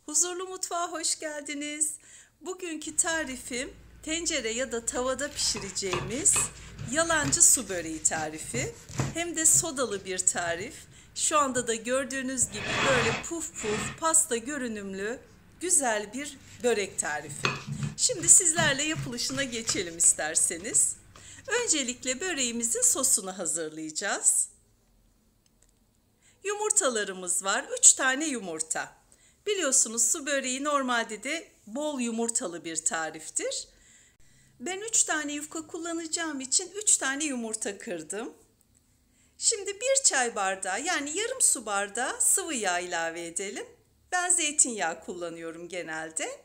Huzurlu mutfağa hoş geldiniz. Bugünkü tarifim tencere ya da tavada pişireceğimiz yalancı su böreği tarifi. Hem de sodalı bir tarif. Şu anda da gördüğünüz gibi böyle puf puf pasta görünümlü güzel bir börek tarifi. Şimdi sizlerle yapılışına geçelim isterseniz. Öncelikle böreğimizin sosunu hazırlayacağız. Yumurtalarımız var. 3 tane yumurta. Biliyorsunuz su böreği normalde de bol yumurtalı bir tariftir. Ben 3 tane yufka kullanacağım için 3 tane yumurta kırdım. Şimdi 1 çay bardağı yani yarım su bardağı sıvı yağ ilave edelim. Ben zeytinyağı kullanıyorum genelde.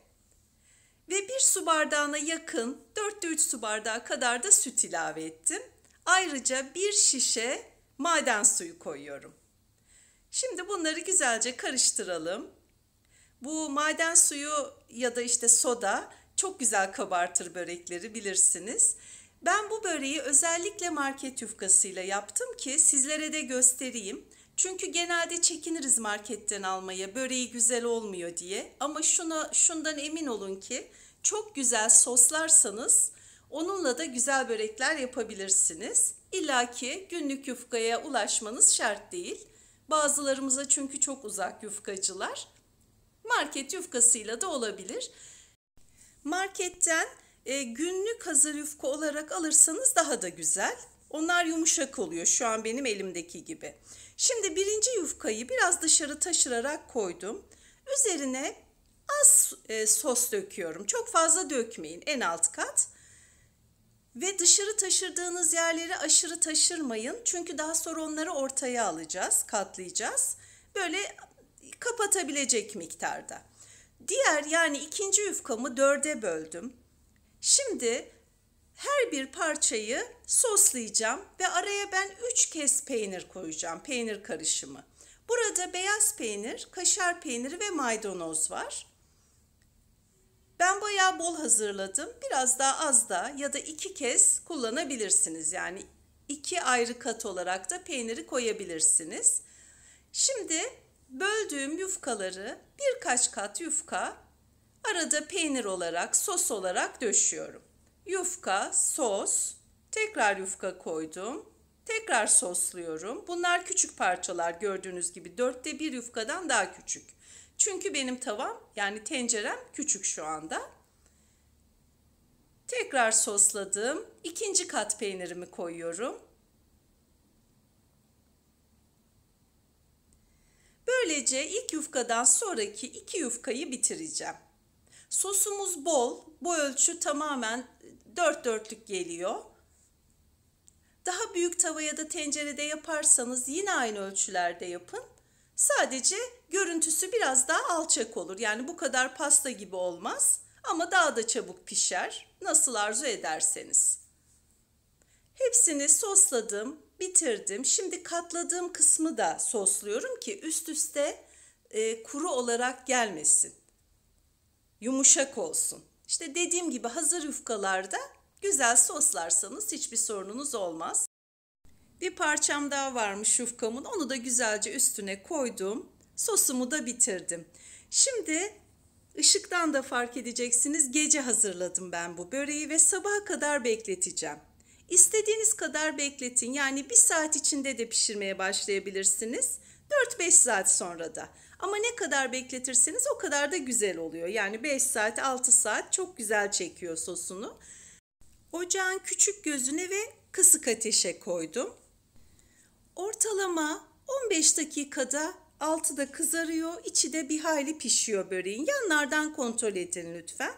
Ve 1 su bardağına yakın 4'te 3 su bardağı kadar da süt ilave ettim. Ayrıca 1 şişe maden suyu koyuyorum. Şimdi bunları güzelce karıştıralım. Bu maden suyu ya da işte soda çok güzel kabartır börekleri bilirsiniz. Ben bu böreği özellikle market yufkasıyla yaptım ki sizlere de göstereyim. Çünkü genelde çekiniriz marketten almaya böreği güzel olmuyor diye. Ama şundan emin olun ki çok güzel soslarsanız onunla da güzel börekler yapabilirsiniz. İlla ki günlük yufkaya ulaşmanız şart değil. Bazılarımıza çünkü çok uzak yufkacılar. Market yufkasıyla da olabilir. Marketten günlük hazır yufka olarak alırsanız daha da güzel. Onlar yumuşak oluyor şu an benim elimdeki gibi. Şimdi birinci yufkayı biraz dışarı taşırarak koydum. Üzerine az sos döküyorum. Çok fazla dökmeyin, en alt kat. Ve dışarı taşırdığınız yerleri aşırı taşırmayın. Çünkü daha sonra onları ortaya alacağız, katlayacağız. Böyle kapatabilecek miktarda. Diğer yani ikinci yufkamı 4'e böldüm. Şimdi her bir parçayı soslayacağım ve araya ben 3 kez peynir koyacağım. Peynir karışımı. Burada beyaz peynir, kaşar peyniri ve maydanoz var. Ben bayağı bol hazırladım. Biraz daha az da ya da 2 kez kullanabilirsiniz. Yani 2 ayrı kat olarak da peyniri koyabilirsiniz. Şimdi böldüğüm yufkaları birkaç kat yufka arada peynir olarak sos olarak döşüyorum. Yufka, sos, tekrar yufka koydum. Tekrar sosluyorum. Bunlar küçük parçalar gördüğünüz gibi 4'te 1 yufkadan daha küçük. Çünkü benim tavam yani tencerem küçük şu anda. Tekrar sosladım. İkinci kat peynirimi koyuyorum. Böylece ilk yufkadan sonraki 2 yufkayı bitireceğim. Sosumuz bol. Bu ölçü tamamen 4 dörtlük geliyor. Daha büyük tava ya da tencerede yaparsanız yine aynı ölçülerde yapın. Sadece görüntüsü biraz daha alçak olur. Yani bu kadar pasta gibi olmaz ama daha da çabuk pişer. Nasıl arzu ederseniz. Hepsini sosladım, bitirdim. Şimdi katladığım kısmı da sosluyorum ki üst üste kuru olarak gelmesin. Yumuşak olsun. İşte dediğim gibi hazır yufkalarda güzel soslarsanız hiçbir sorununuz olmaz. Bir parçam daha varmış yufkamın. Onu da güzelce üstüne koydum. Sosumu da bitirdim. Şimdi ışıktan da fark edeceksiniz. Gece hazırladım ben bu böreği ve sabaha kadar bekleteceğim. İstediğiniz kadar bekletin. Yani 1 saat içinde de pişirmeye başlayabilirsiniz. 4-5 saat sonra da. Ama ne kadar bekletirseniz o kadar da güzel oluyor. Yani 5 saat 6 saat çok güzel çekiyor sosunu. Ocağın küçük gözüne ve kısık ateşe koydum. Ortalama 15 dakikada altı da kızarıyor, içi de bir hayli pişiyor böreğin. Yanlardan kontrol edin lütfen.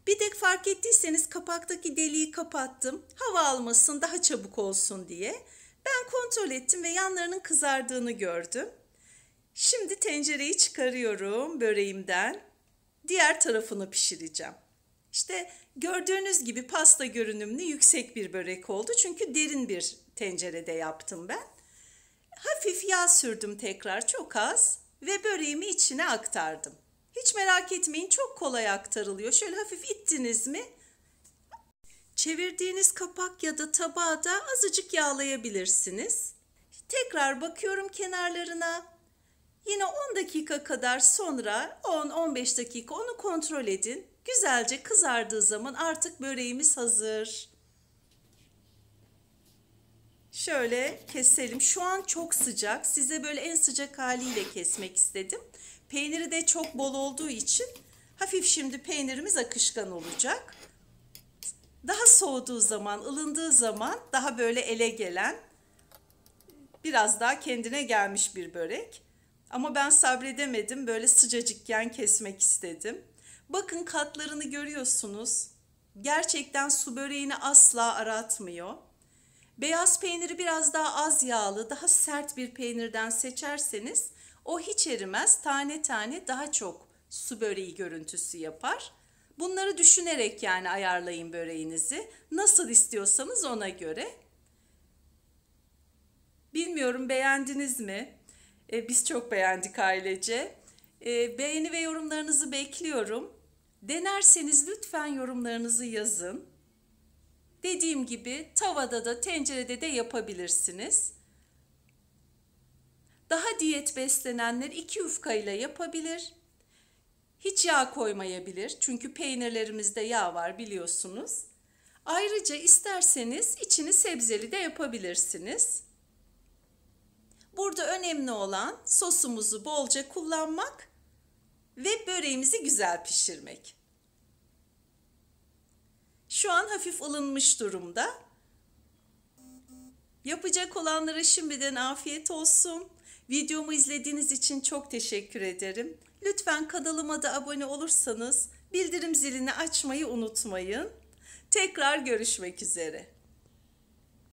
Bir de fark ettiyseniz kapaktaki deliği kapattım. Hava almasın, daha çabuk olsun diye. Ben kontrol ettim ve yanlarının kızardığını gördüm. Şimdi tencereyi çıkarıyorum böreğimden. Diğer tarafını pişireceğim. İşte gördüğünüz gibi pasta görünümlü yüksek bir börek oldu. Çünkü derin bir tencerede yaptım ben. Hafif yağ sürdüm tekrar çok az ve böreğimi içine aktardım. Hiç merak etmeyin çok kolay aktarılıyor. Şöyle hafif ittiniz mi çevirdiğiniz kapak ya da tabağı da azıcık yağlayabilirsiniz. Tekrar bakıyorum kenarlarına. Yine 10 dakika kadar sonra 10-15 dakika onu kontrol edin. Güzelce kızardığı zaman artık böreğimiz hazır. Şöyle keselim. Şu an çok sıcak. Size böyle en sıcak haliyle kesmek istedim. Peyniri de çok bol olduğu için hafif şimdi peynirimiz akışkan olacak. Daha soğuduğu zaman, ılındığı zaman daha böyle ele gelen, biraz daha kendine gelmiş bir börek. Ama ben sabredemedim. Böyle sıcacıkken kesmek istedim. Bakın katlarını görüyorsunuz. Gerçekten su böreğini asla aratmıyor. Beyaz peyniri biraz daha az yağlı, daha sert bir peynirden seçerseniz o hiç erimez. Tane tane daha çok su böreği görüntüsü yapar. Bunları düşünerek yani ayarlayın böreğinizi. Nasıl istiyorsanız ona göre. Bilmiyorum, beğendiniz mi? Biz çok beğendik ailece. Beğeni ve yorumlarınızı bekliyorum. Denerseniz lütfen yorumlarınızı yazın. Dediğim gibi tavada da tencerede de yapabilirsiniz. Daha diyet beslenenler 2 yufkayla yapabilir. Hiç yağ koymayabilir. Çünkü peynirlerimizde yağ var biliyorsunuz. Ayrıca isterseniz içini sebzeli de yapabilirsiniz. Burada önemli olan sosumuzu bolca kullanmak ve böreğimizi güzel pişirmek. Şu an hafif ılınmış durumda. Yapacak olanlara şimdiden afiyet olsun. Videomu izlediğiniz için çok teşekkür ederim. Lütfen kanalıma da abone olursanız bildirim zilini açmayı unutmayın. Tekrar görüşmek üzere.